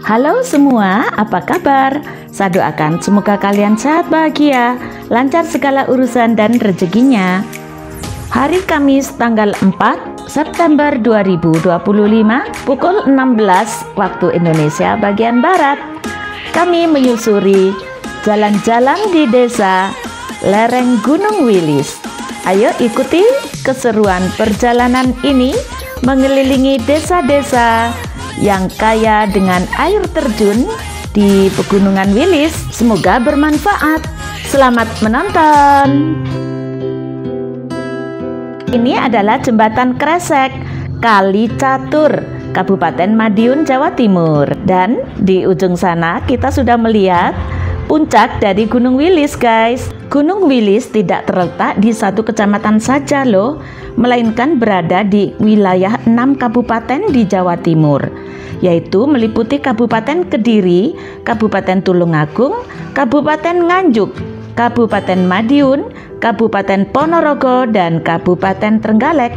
Halo semua, apa kabar? Saya doakan semoga kalian sehat bahagia, lancar segala urusan dan rezekinya. Hari Kamis tanggal 4 September 2025 pukul 16 waktu Indonesia bagian Barat. Kami menyusuri jalan-jalan di desa lereng Gunung Wilis. Ayo ikuti keseruan perjalanan ini mengelilingi desa-desa yang kaya dengan air terjun di Pegunungan Wilis. Semoga bermanfaat. Selamat menonton. Ini adalah jembatan Kresek Kali Catur, Kabupaten Madiun, Jawa Timur. Dan di ujung sana kita sudah melihat puncak dari Gunung Wilis, guys. Gunung Wilis tidak terletak di satu kecamatan saja loh, melainkan berada di wilayah 6 kabupaten di Jawa Timur, yaitu meliputi Kabupaten Kediri, Kabupaten Tulungagung, Kabupaten Nganjuk, Kabupaten Madiun, Kabupaten Ponorogo, dan Kabupaten Trenggalek.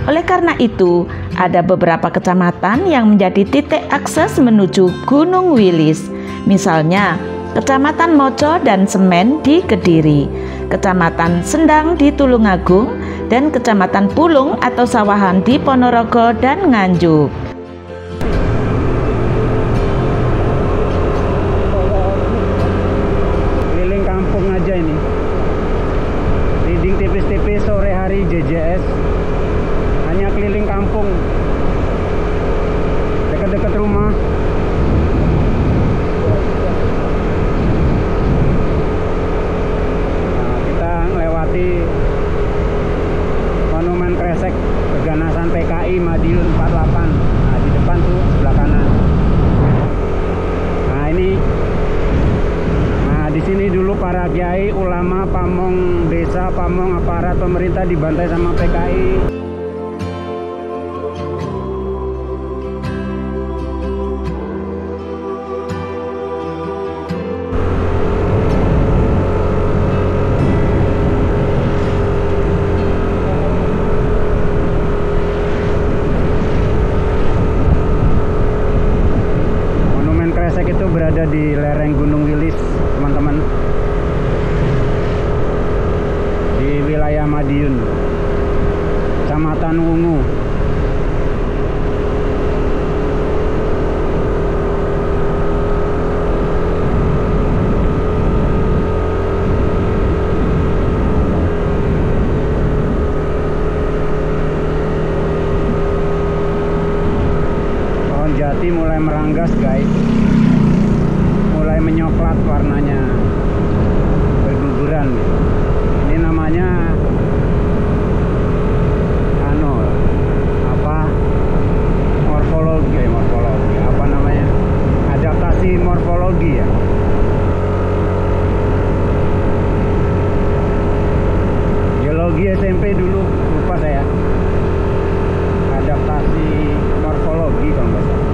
Oleh karena itu, ada beberapa kecamatan yang menjadi titik akses menuju Gunung Wilis. Misalnya, Kecamatan Moco dan Semen di Kediri, Kecamatan Sendang di Tulungagung, dan Kecamatan Pulung atau Sawahan di Ponorogo dan Nganjuk. Keliling kampung aja ini. Reading tipis-tipis sore hari JJS. Hanya keliling kampung. Dekat-dekat rumah. Monumen Kresek Keganasan PKI Madiun 48. Nah, di depan tuh sebelah kanan. Nah, ini. Nah, di sini dulu para kiai, ulama, pamong desa, pamong aparat pemerintah dibantai sama PKI. Itu berada di lereng Gunung Wilis, teman-teman, di wilayah Madiun, Kecamatan Wungu. Pohon jati mulai meranggas, guys. Mulai menyoklat warnanya, berguguran. Ini namanya morfologi, apa namanya, adaptasi morfologi ya. Geologi SMP dulu, lupa saya. Adaptasi morfologi kalau nggak salah.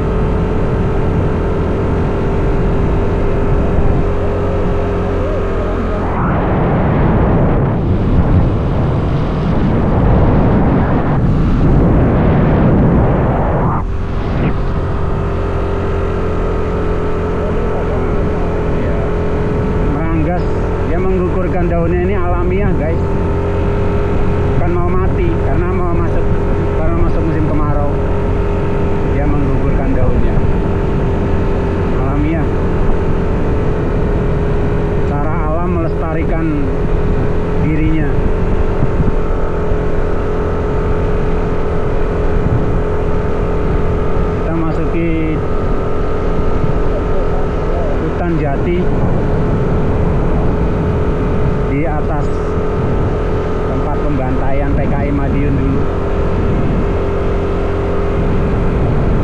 pembantaian PKI Madiun dulu.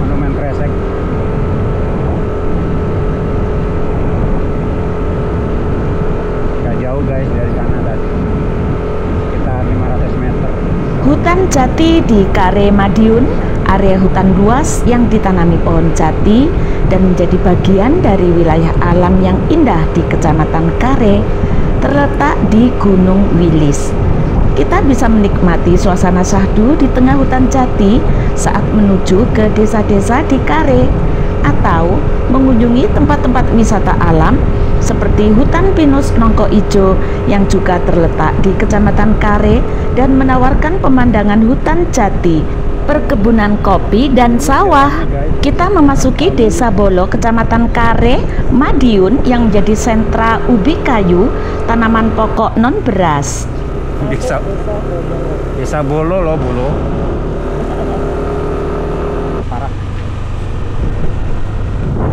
Monumen Kresek. Gak jauh guys dari sana tadi, sekitar 500 meter. Hutan jati di Kare Madiun, area hutan luas yang ditanami pohon jati dan menjadi bagian dari wilayah alam yang indah di Kecamatan Kare, terletak di Gunung Wilis. Kita bisa menikmati suasana syahdu di tengah hutan jati saat menuju ke desa-desa di Kare, atau mengunjungi tempat-tempat wisata alam seperti hutan pinus Nongko Ijo yang juga terletak di Kecamatan Kare dan menawarkan pemandangan hutan jati, perkebunan kopi dan sawah. Kita memasuki Desa Bolo, Kecamatan Kare, Madiun yang menjadi sentra ubi kayu, tanaman pokok non beras. Desa Bolo loh, Bolo. Parah.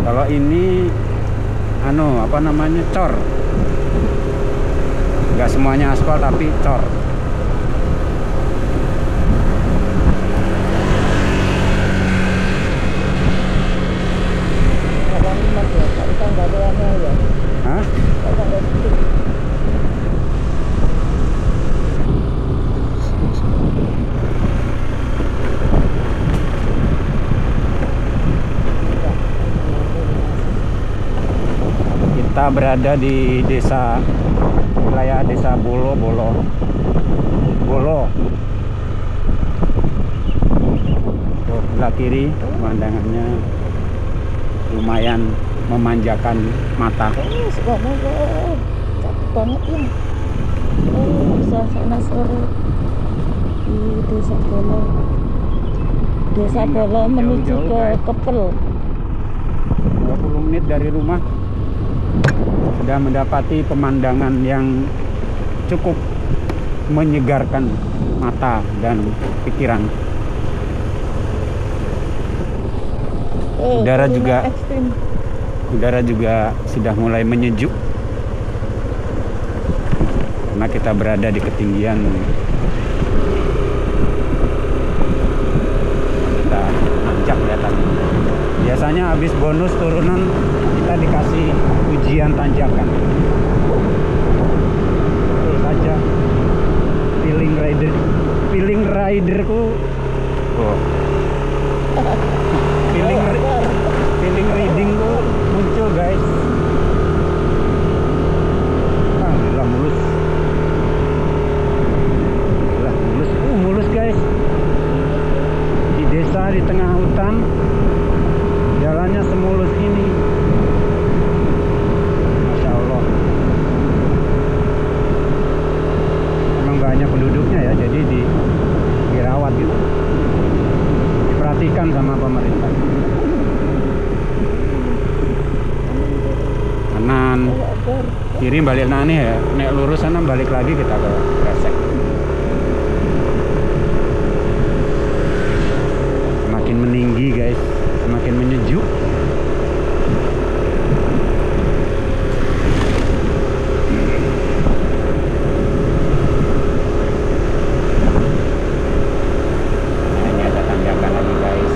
Kalau ini apa namanya, cor. Nggak semuanya aspal tapi cor. Hah? Kita berada di wilayah desa Bolo. Tuh, sebelah kiri pemandangannya lumayan memanjakan mata. Cakep banget ya. Suasana sore di Desa Bolo. Desa Bolo menuju ke Kepel. 20 menit dari rumah sudah mendapati pemandangan yang cukup menyegarkan mata dan pikiran. Udara juga sudah mulai menyejuk karena kita berada di ketinggian. Kita nanjak kelihatannya. Biasanya habis bonus turunan kita dikasih ujian tanjakan. Betul saja. Feeling riderku. Oh. Feeling readingku muncul guys. Alhamdulillah mulus. Mulus guys. Di desa di tengah hutan, jalannya semulus ini. Masya Allah. Emang banyak penduduknya ya, jadi dirawat gitu, diperhatikan sama pemerintah. Kanan kiri balik nani ya, naik lurus sana balik lagi kita ke Kresek. Semakin meninggi guys, semakin menyejuk. Ini ada tanjakan lagi guys.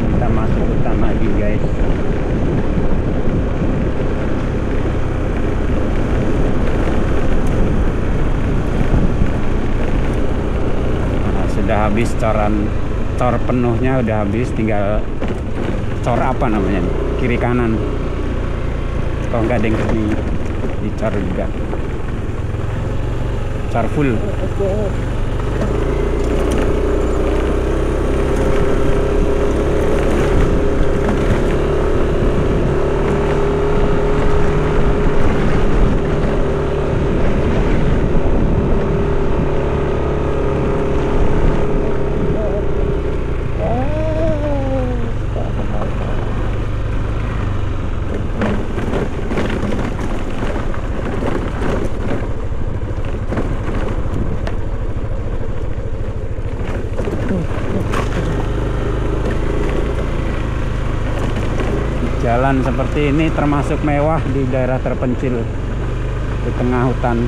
Kita masuk hutan lagi guys. habis cor penuhnya udah habis, tinggal cor apa namanya, kiri kanan. Kalau nggak ada yang dicor juga, cor full. Jalan seperti ini termasuk mewah di daerah terpencil di tengah hutan.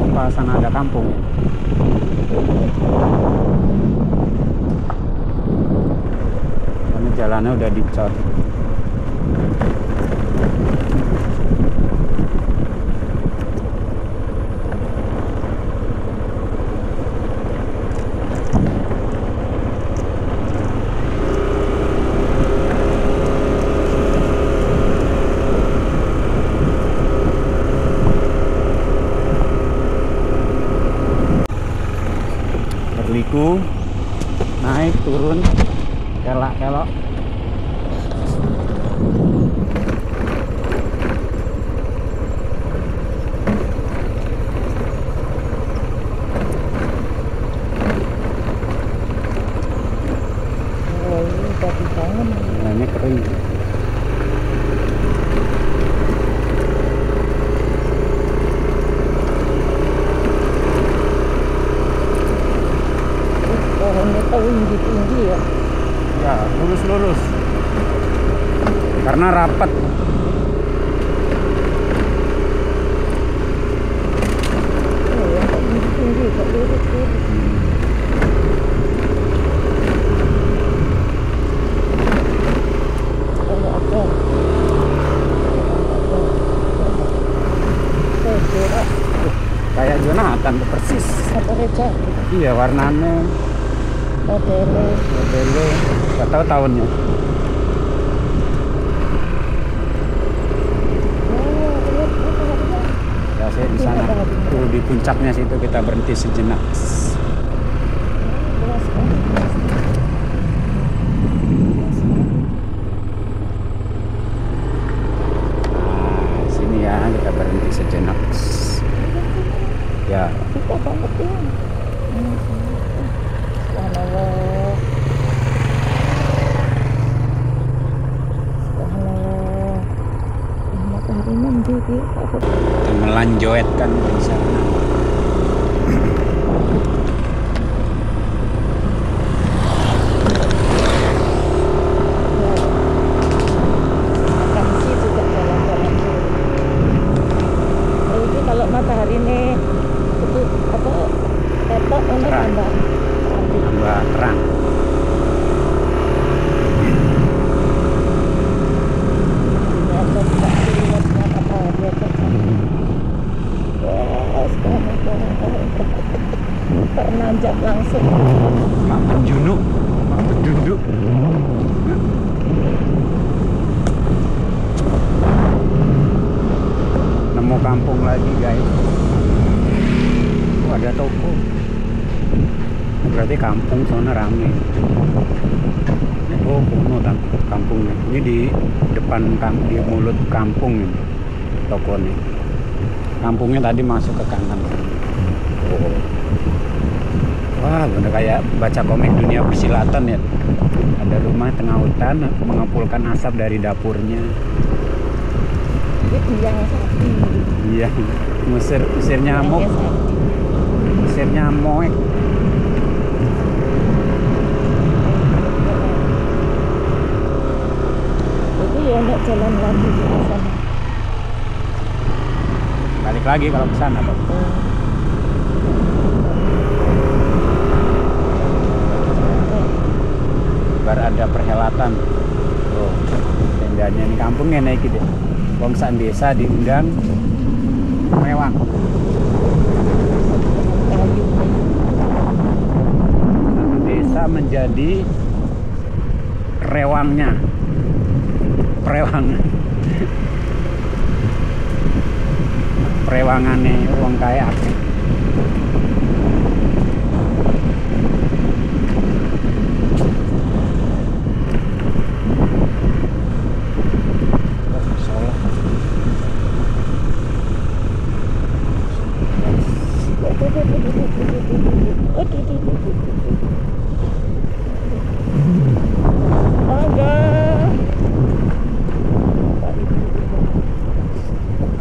Apa sana ada kampung? Ini jalannya udah dicor. Berliku, naik turun, kelak-kelok. Ini kering. Pohonnya tinggi-tinggi ya. Ya, lurus-lurus. Karena rapat. Oh, yang tinggi-tinggi, kok lurus-lurus. Kayak Jonathan persis. Apa reca? Iya, warnanya, modelnya, nggak tahu tahunnya. Ya, saya di sana. Tuh di puncaknya situ kita berhenti sejenak. Nah, sini ya kita berhenti sejenak. Ya. Kita banget ya. Subhanallah. Subhanallah. Matahari nanti Melanjoetkan di sana. Kalau matahari ini itu apa tetok ini tambah terang. Nanjak langsung. Mak penjunuk, mak penduduk. Nemu kampung lagi guys. Oh, ada toko. Berarti kampung sana rame. Oh, kuno kampungnya. Ini di depan di mulut kampung ini tokonya. Kampungnya tadi masuk ke kanan. Oh. Wah, bener kayak baca komik dunia persilatan ya. Ada rumah tengah hutan mengepulkan asap dari dapurnya. Yang sapi. Iya, usir nyamuk. Usir nyamuk. Itu ya nak jalan lagi ke sana. Balik lagi kalau ke sana, Pak. bar ada perhelatan. Oh, tendanya ini kampungnya naik gitu. Wong sak desa diundang mewah. Satu desa menjadi rewangnya. Prewangannya wong kaya akeh.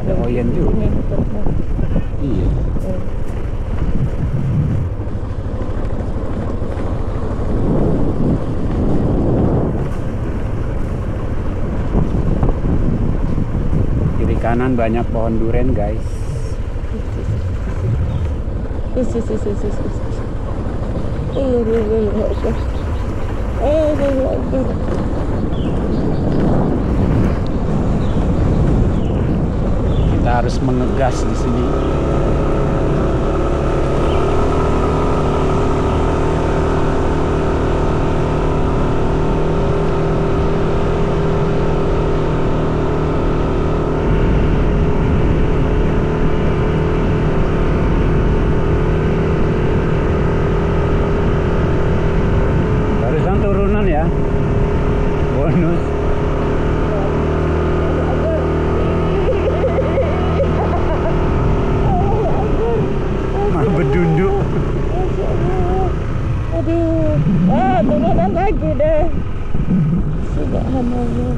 Ada oyen juga. Iya. Kiri kanan banyak pohon duren, guys. Kita harus mengegas di sini. Barusan turunan ya. Bonus. Bedunduk. Aduh, turunan lagi deh. Subhanallah.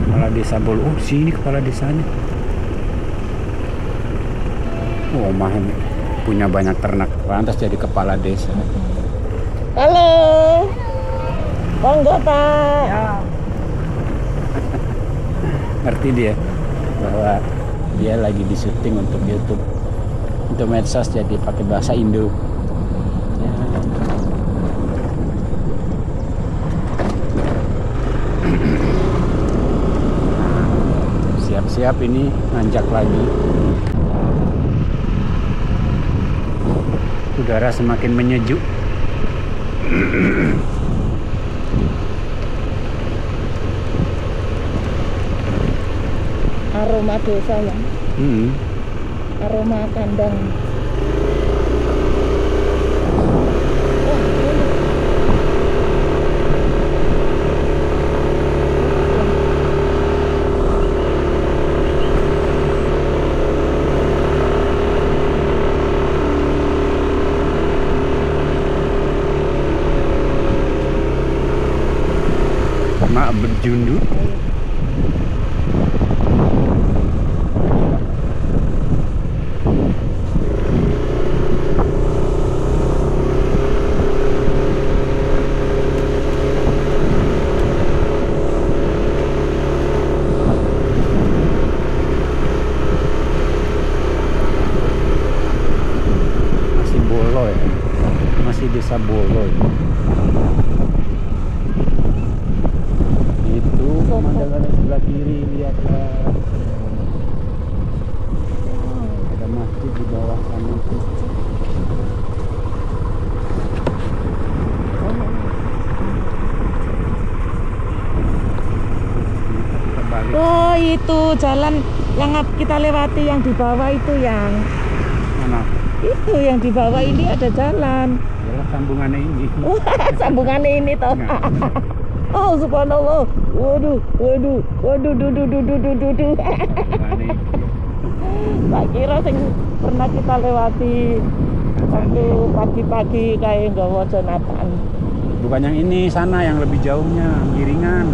Kepala desa Bolu. Oh, sini kepala desanya. Oh, Mahem punya banyak ternak. Pantas jadi kepala desa. Halo, monggo Pak. Ya. Ngerti dia bahwa dia lagi di syuting untuk YouTube, untuk medsos, jadi pakai bahasa Indo. Ya. Siap-siap ini nanjak lagi. Udara semakin menyejuk. Aroma desa ya, aroma kandang. Mak berjunduk. Masih Bolo ya, masih desa Bolo ya. Itu pemandangan di sebelah kiri, lihatlah. Ada masjid di bawah sana. Oh, itu jalan yang kita lewati yang di bawah itu yang Mana? itu yang di bawah ini ada jalan. Yalah sambungannya ini. Wah, sambungannya ini toh. Nah. Oh, subhanallah. Waduh. Duh. Sambungannya ini. Tak kira sing pernah kita lewati waktu pagi-pagi kayak nggawa Jonathan. Bukan yang ini, sana yang lebih jauhnya, Giringan.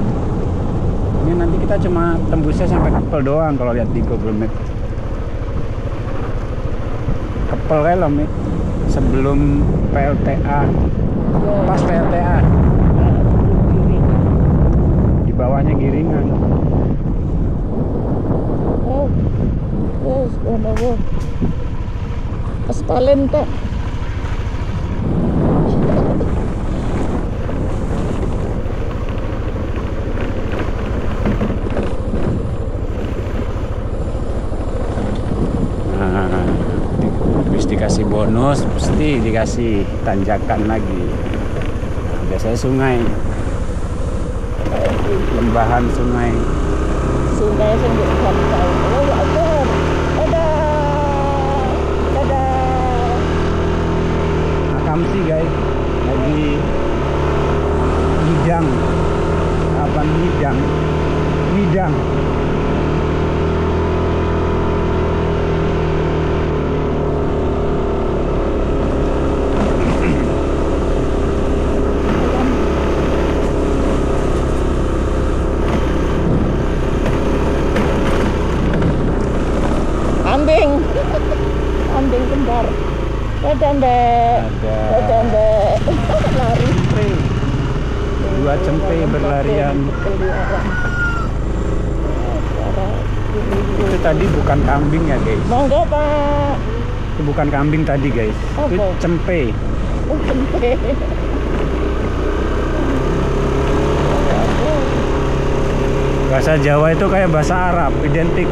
Ini nanti kita cuma tembusnya sampai Kepel doang kalau lihat di Google Map. Kepel kayak loh, Mi. Sebelum PLTA. Pas PLTA. Di bawahnya Giringan. Oh, subhanallah. Pas talenta. Terus dikasih bonus, pasti dikasih tanjakan lagi. Biasanya sungai, lembahan sungai. Sungai sing bukan tahu. Oh ya Allah. Dadah. Akamsi guys, lagi ngidang. Apa ngidang? Ngidang. Kambing kembar. Dadah Mbak. Dadah Mbak. Lari. Dua cempe berlarian. Itu tadi bukan kambing ya guys. Monggo Pak. Itu bukan kambing tadi guys. Itu Apa? cempe. Oh cempe. Bahasa Jawa itu kayak bahasa Arab, identik.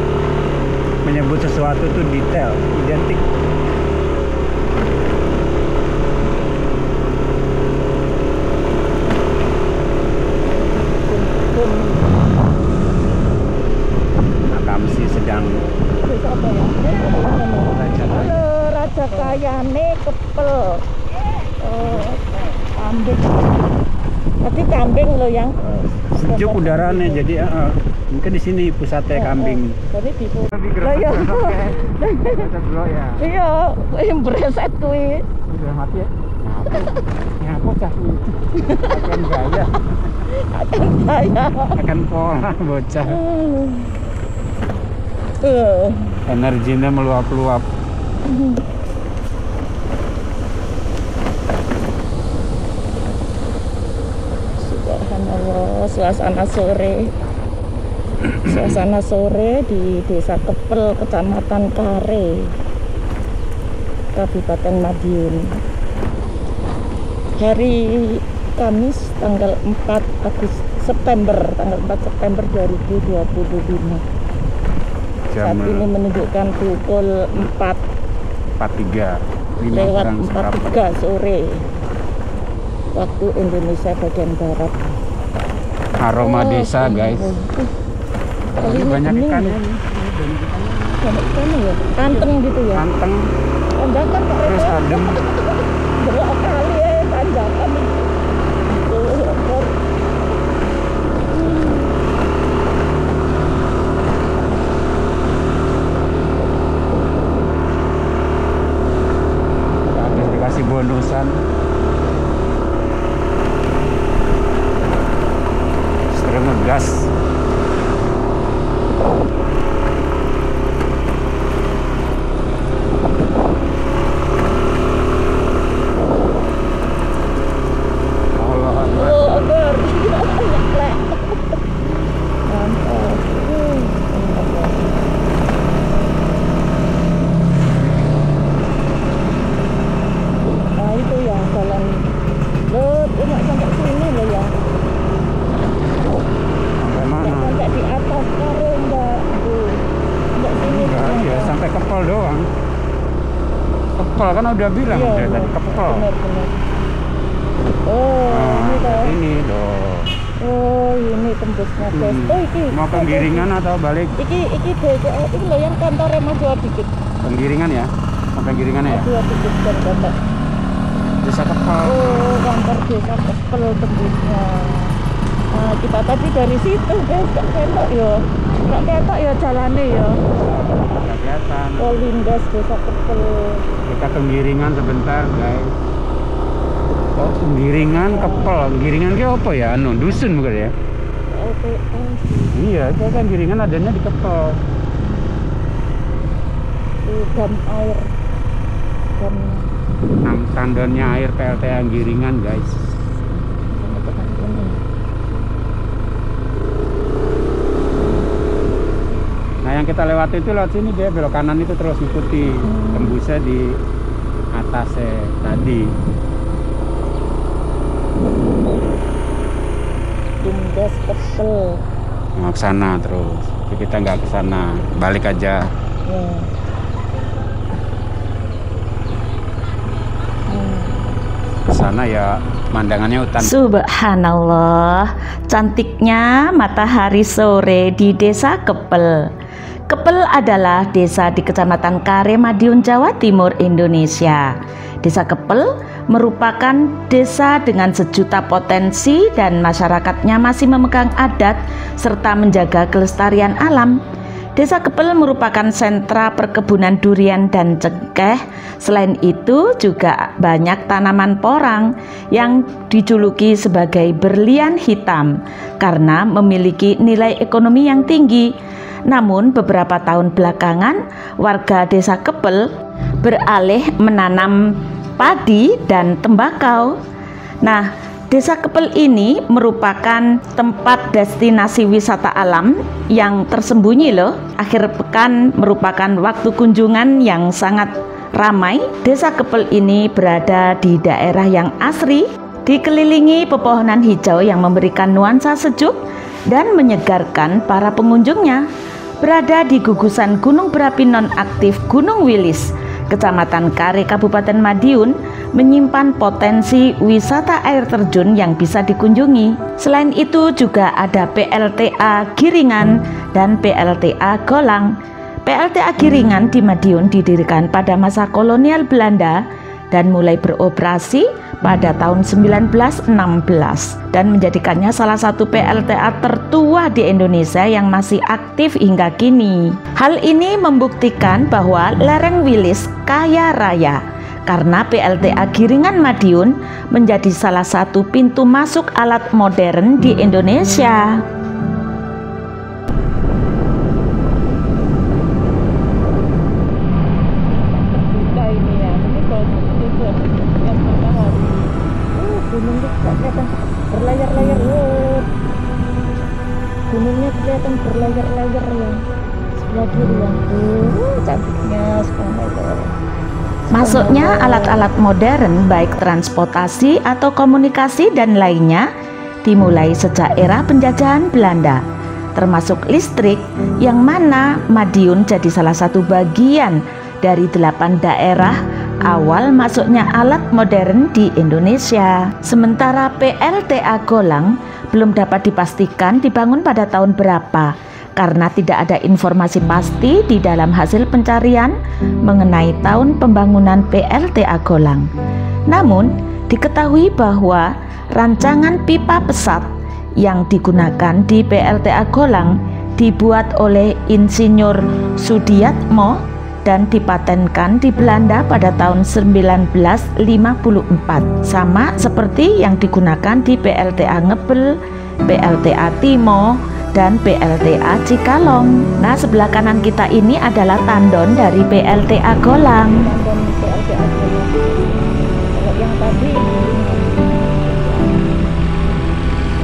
Menyebut sesuatu itu detail, identik. Akamsi sedang Halo, Raja Kayane kepel. Kambing. Tapi kambing lo yang sejuk udaranya, jadi mungkin di sini pusatnya kambing. Tapi di lah ya. Iya, yang bereset kuwi. Udah mati ya? Ngapok cah kuwi. Akan gaya. Akan saya. Akan pola bocah. Eh. Energinya meluap-luap. Subhanallah, suasana sore di Desa Kepel, Kecamatan Kare, Kabupaten Madiun. Hari Kamis tanggal 4 September 2025. Saat ini menunjukkan pukul 4.43 lewat 4.3 sore waktu Indonesia bagian barat. Aroma desa guys. Ini banyak ikan ya. Banyak ikannya ya, kanteng gitu ya. Kanteng. Tanjakan Pak Terus Reto. adem. Berapa kali ya tanjakan. Habis dikasih bonusan. Sering ngegas. Kan udah bilang iya, udah tadi kepel. Benar. Oh, ini toh. Ini dong. Oh, ini tembusnya guys. Oh, iki. Mau penggiringan atau balik? Iki lo yang kantornya maju dikit. Penggiringan ya? Mau penggiringan ya? Maju dikit dan gambar. Desa Kepel. Oh, kantor Desa Kepel tembusnya. Nah, kita tadi dari situ guys, gak ketok ya. Gak ketok ya jalannya ya. Gak kelihatan. Oh, lindas Desa Kepel. Kita penggiringan sebentar guys. Oh, penggiringan Kepel. Penggiringan ke apa ya? Anu, dusun bukan ya? LPS. Iya, itu kan giringan adanya di Kepel. Dam air. Dam. Standarnya air PLTA Giringan guys. Nah yang kita lewati itu lewat sini, dia belok kanan itu terus ikuti tembusnya di atasnya tadi. Bumdes Kepel. Mau ke sana terus. Tapi kita nggak ke sana, balik aja. Ya. Ke sana ya pemandangannya hutan. Subhanallah, cantiknya matahari sore di Desa Kepel. Kepel adalah desa di Kecamatan Kare, Madiun, Jawa Timur, Indonesia. Desa Kepel merupakan desa dengan sejuta potensi dan masyarakatnya masih memegang adat serta menjaga kelestarian alam. Desa Kepel merupakan sentra perkebunan durian dan cengkeh. Selain itu juga banyak tanaman porang yang dijuluki sebagai berlian hitam karena memiliki nilai ekonomi yang tinggi. Namun beberapa tahun belakangan warga Desa Kepel beralih menanam padi dan tembakau. Nah, Desa Kepel ini merupakan tempat destinasi wisata alam yang tersembunyi loh. Akhir pekan merupakan waktu kunjungan yang sangat ramai. Desa Kepel ini berada di daerah yang asri, dikelilingi pepohonan hijau yang memberikan nuansa sejuk dan menyegarkan para pengunjungnya. Berada di gugusan gunung berapi nonaktif Gunung Wilis, Kecamatan Kare, Kabupaten Madiun, menyimpan potensi wisata air terjun yang bisa dikunjungi. Selain itu juga ada PLTA Giringan dan PLTA Golang. PLTA Giringan di Madiun didirikan pada masa kolonial Belanda dan mulai beroperasi pada tahun 1916 dan menjadikannya salah satu PLTA tertua di Indonesia yang masih aktif hingga kini. Hal ini membuktikan bahwa lereng Wilis kaya raya karena PLTA Giringan Madiun menjadi salah satu pintu masuk alat modern di Indonesia. Gunungnya kelihatan berlayar-layar loh. Gunungnya kelihatan berlayar-layar ya. Sebelah kiri yang cantiknya subhanallah. Masuknya alat-alat modern baik transportasi atau komunikasi dan lainnya dimulai sejak era penjajahan Belanda, termasuk listrik yang mana Madiun jadi salah satu bagian dari 8 daerah awal masuknya alat modern di Indonesia. Sementara PLTA Golang belum dapat dipastikan dibangun pada tahun berapa karena tidak ada informasi pasti di dalam hasil pencarian mengenai tahun pembangunan PLTA Golang. Namun diketahui bahwa rancangan pipa pesat yang digunakan di PLTA Golang dibuat oleh Insinyur Sudiatmo dan dipatenkan di Belanda pada tahun 1954, sama seperti yang digunakan di PLTA Ngepel, PLTA Timo, dan PLTA Cikalong. Nah, sebelah kanan kita ini adalah tandon dari PLTA Golang. Tandon PLTA Golang. Kalau yang tadi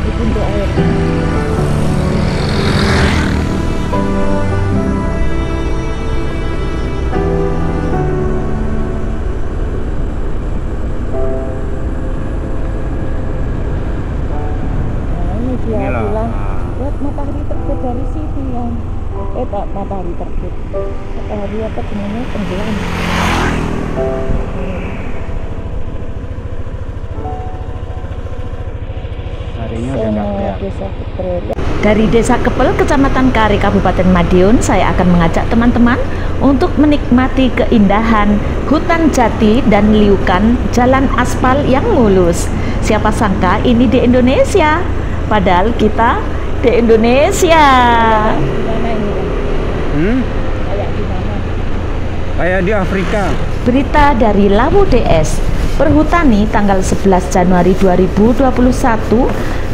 di pintu air. Dia bilang buat matahari terbit dari sini ya. Tak matahari terbit. Matahari apa namanya tenggelam. Harinya udah nggak kelihatan. Desa Kepel. Dari Desa Kepel, Kecamatan Kare, Kabupaten Madiun, saya akan mengajak teman-teman untuk menikmati keindahan hutan jati dan liukan jalan aspal yang mulus. Siapa sangka ini di Indonesia, padahal kita di Indonesia. Di mana ini kan? Kayak di mana? Kayak di Afrika. Berita dari Lawu DS. Perhutani tanggal 11 Januari 2021,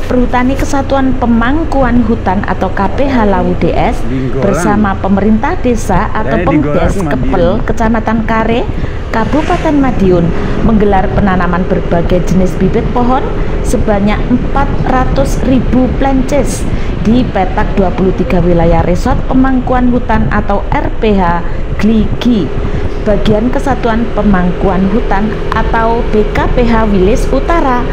Perhutani Kesatuan Pemangkuan Hutan atau KPH Lawu DS bersama pemerintah desa atau Pemdes Kepel, Kecamatan Kare, Kabupaten Madiun menggelar penanaman berbagai jenis bibit pohon sebanyak 400.000 planches di petak 23 wilayah resort pemangkuan hutan atau RPH Gligi. bagian Kesatuan Pemangkuan Hutan atau BKPH Wilis Utara.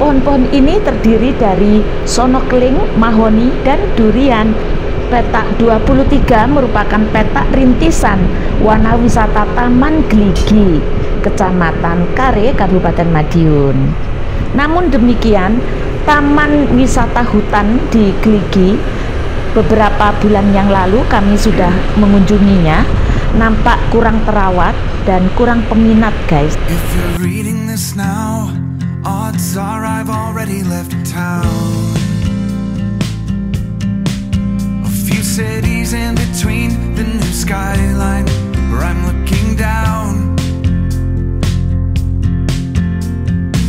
Pohon-pohon ini terdiri dari sonokeling, mahoni, dan durian. Petak 23 merupakan petak rintisan Wana Wisata Taman Gligi, Kecamatan Kare, Kabupaten Madiun. Namun demikian, Taman Wisata Hutan di Gligi beberapa bulan yang lalu kami sudah mengunjunginya, nampak kurang terawat dan kurang peminat, guys. If you're reading this now, odds are I've already left town. A few cities in between the new skyline where I'm looking down.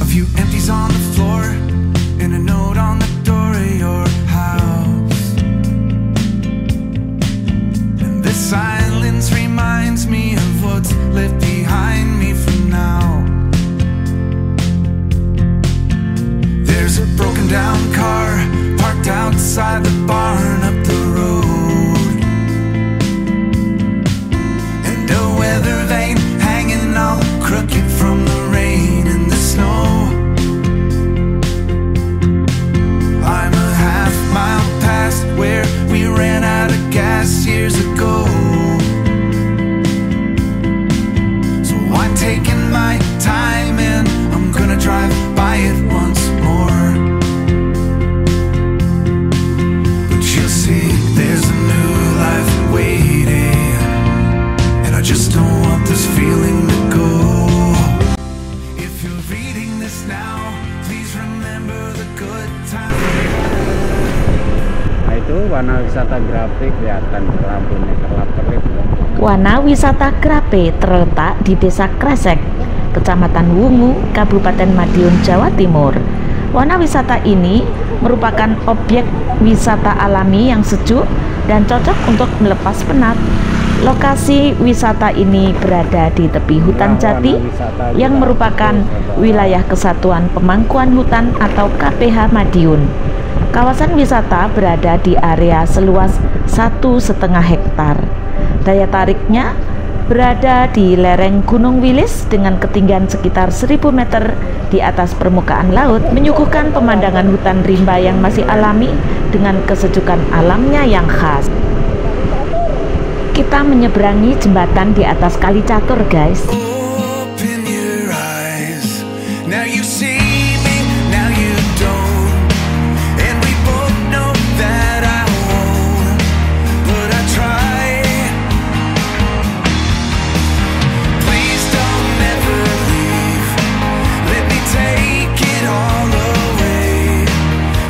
A few empties on the floor and a note on the door of your house. And this silence reminds me of what's left behind me for now. There's a broken down car parked outside the barn up the road, and a weather vane hanging all crooked from the rain and the snow. I'm a half mile past where we ran out of gas years ago, so I'm taking my time and I'm gonna drive by it once more. But you'll see there's a new life waiting, and I just don't want this feeling to go. If you're reading this now, please remember the good times. Nah, itu Wana Wisata Grape, kelihatan lampunya kerlap-kerlip. Wana Wisata Grape terletak di Desa Kresek, Kecamatan Wungu, Kabupaten Madiun, Jawa Timur. Wana wisata ini merupakan objek wisata alami yang sejuk dan cocok untuk melepas penat. Lokasi wisata ini berada di tepi hutan jati yang merupakan wilayah Kesatuan Pemangkuan Hutan atau KPH Madiun. Kawasan wisata berada di area seluas 1,5 hektar. Daya tariknya berada di lereng Gunung Wilis dengan ketinggian sekitar 1000 meter di atas permukaan laut, menyuguhkan pemandangan hutan rimba yang masih alami dengan kesejukan alamnya yang khas. Kita menyeberangi jembatan di atas Kali Catur, guys. Open your eyes. Now you see me, now you don't. And we both know that I won't, but I try. Please don't ever leave. Let me take it all away.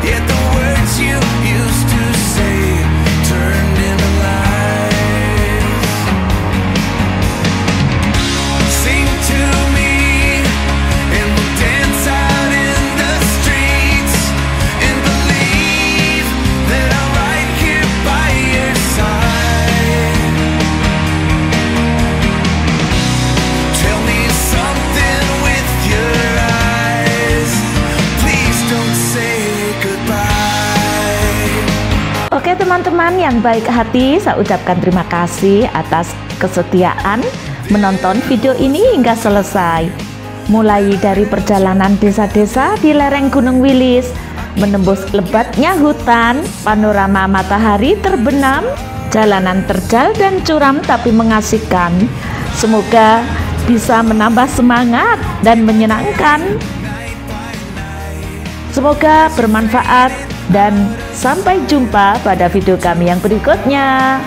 Yet the words you used to say turned into lies. Sing to me and we'll dance out in the streets, and believe that I'm right here by your side. Tell me something with your eyes. Please don't say goodbye. Oke teman-teman yang baik hati, saya ucapkan terima kasih atas kesetiaan menonton video ini hingga selesai. Mulai dari perjalanan desa-desa di lereng Gunung Wilis, menembus lebatnya hutan, panorama matahari terbenam, jalanan terjal dan curam tapi mengasihkan. Semoga bisa menambah semangat dan menyenangkan. Semoga bermanfaat dan sampai jumpa pada video kami yang berikutnya.